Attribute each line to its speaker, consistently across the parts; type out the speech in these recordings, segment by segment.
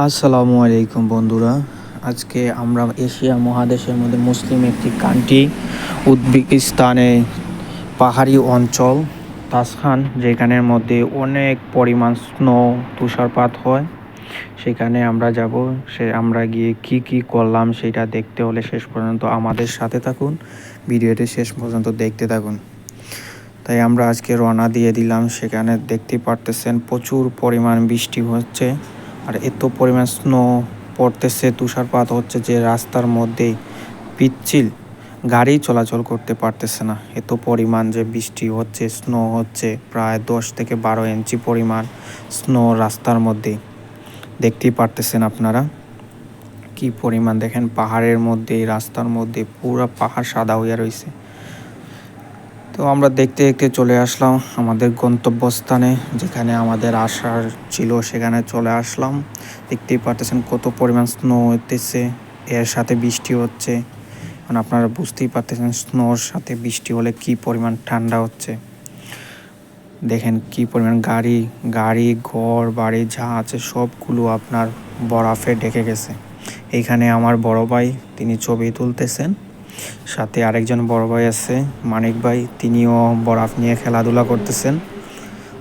Speaker 1: আসসালামু আলাইকুম বন্ধুরা। আজকে আমরা এশিয়া মহাদেশের মধ্যে মুসলিম একটি কান্ট্রি উজবেকিস্তানে পাহাড়ি অঞ্চল তাসখান, যেখানের মধ্যে অনেক পরিমাণ স্নো তুষারপাত হয়, সেখানে আমরা যাব। আমরা গিয়ে কি করলাম সেটা দেখতে হলে শেষ পর্যন্ত আমাদের সাথে থাকুন, ভিডিওটি শেষ পর্যন্ত দেখতে থাকুন। তাই আমরা আজকে রওনা দিয়ে দিলাম। সেখানে দেখতে পারতেছেন প্রচুর পরিমাণ বৃষ্টি হচ্ছে, আর এত পরিমাণ স্নো পড়তেছে, তুষারপাত হচ্ছে যে রাস্তার মধ্যে পিচ্ছিল গাড়ি চলাচল করতে পারতেছে না। এত পরিমাণ যে বৃষ্টি হচ্ছে, স্নো হচ্ছে, প্রায় 10 থেকে 12 ইঞ্চি পরিমাণ স্নো রাস্তার মধ্যে দেখতেই পারতেছেন আপনারা। কি পরিমাণ দেখেন, পাহাড়ের মধ্যে, রাস্তার মধ্যে পুরো পাহাড় সাদা হয়ে রয়েছে। তো আমরা দেখতে দেখতে চলে আসলাম আমাদের গন্তব্যস্থানে, যেখানে আমাদের আসার ছিল সেখানে চলে আসলাম। দেখতেই পারতেছেন কত পরিমাণ স্নো হতেছে, এর সাথে বৃষ্টি হচ্ছে। মানে আপনারা বুঝতেই পারতেছেন স্নোর সাথে বৃষ্টি হলে কি পরিমাণ ঠান্ডা হচ্ছে। দেখেন কি পরিমাণ গাড়ি ঘর বাড়ি যা আছে সবগুলো আপনার বরফে ঢেকে গেছে। এইখানে আমার বড় ভাই, তিনি ছবি তুলতেছেন। সাথে আরেকজন বড় ভাই আছে, মানিক ভাই, তিনিও বরফ নিয়ে খেলাধুলা করতেছেন।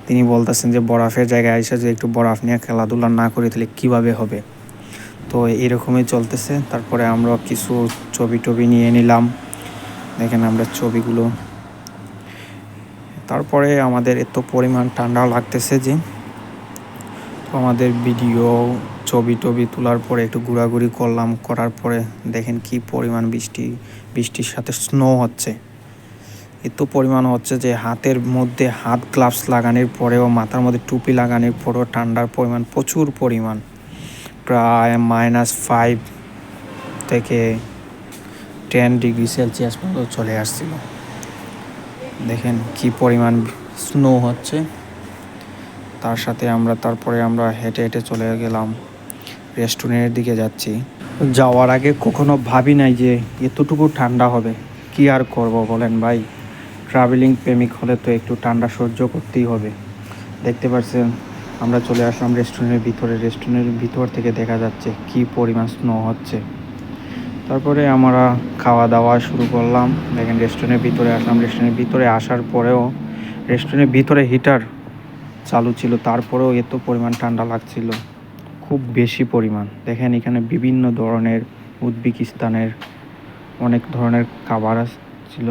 Speaker 1: তিনি বলতেছেন যে বরফের জায়গায় এসে যে একটু বরফ নিয়ে খেলাধুলা না করে তাহলে কীভাবে হবে। তো এরকমই চলতেছে। তারপরে আমরা কিছু ছবি নিয়ে নিলাম। দেখেন আমরা ছবিগুলো। তারপরে আমাদের এত পরিমাণ ঠান্ডা লাগতেছে যে আমাদের ভিডিও ছবি তোলার পরে একটু ঘোরাঘুরি করলাম। করার পরে দেখেন কি পরিমাণ বৃষ্টির সাথে স্নো হচ্ছে। এত পরিমাণ হচ্ছে যে হাতের মধ্যে হাত গ্লাভস লাগানোর পরেও, মাথার মধ্যে টুপি লাগানোর পরেও ঠান্ডার পরিমাণ প্রচুর পরিমাণ, প্রায় -5 থেকে 10 ডিগ্রি সেলসিয়াস পর্যন্ত চলে আসছিল। দেখেন কি পরিমাণ স্নো হচ্ছে। তারপরে আমরা হেঁটে হেঁটে চলে গেলাম রেস্টুরেন্টের দিকে যাচ্ছি। যাওয়ার আগে কখনো ভাবি নাই যে এতটুকু ঠান্ডা হবে। কি আর করব বলেন ভাই, ট্রাভেলিং প্রেমিক হলে তো একটু ঠান্ডা সহ্য করতেই হবে। দেখতে পাচ্ছেন আমরা চলে আসলাম রেস্টুরেন্টের ভিতর থেকে দেখা যাচ্ছে কি পরিমাণ স্নো হচ্ছে। তারপরে আমরা খাওয়া দাওয়া শুরু করলাম। দেখেন রেস্টুরেন্টের ভিতরে আসলাম। রেস্টুরেন্টের ভিতরে আসার পরেও রেস্টুরেন্টের ভিতরে হিটার চালু ছিল, তারপরেও এত পরিমাণ ঠান্ডা লাগছিল, খুব বেশি পরিমাণ। দেখেন এখানে বিভিন্ন ধরনের উজবেকিস্তানের অনেক ধরনের খাবার ছিল।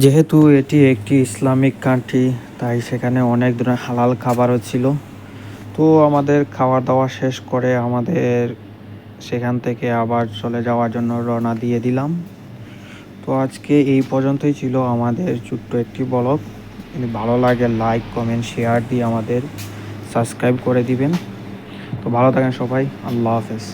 Speaker 1: যেহেতু এটি একটি ইসলামিক কান্ট্রি, তাই সেখানে অনেক ধরনের হালাল খাবারও ছিল। তো আমাদের খাওয়া দাওয়া শেষ করে আমাদের সেখান থেকে আবার চলে যাওয়ার জন্য রওনা দিয়ে দিলাম। তো আজকে এই পর্যন্তই ছিল আমাদের ছোট্ট একটি ব্লগ। যদি ভালো লাগে লাইক কমেন্ট শেয়ার দিয়ে আমাদের সাবস্ক্রাইব করে দিবেন। তো ভালো থাকেন সবাই, আল্লাহ হাফেজ।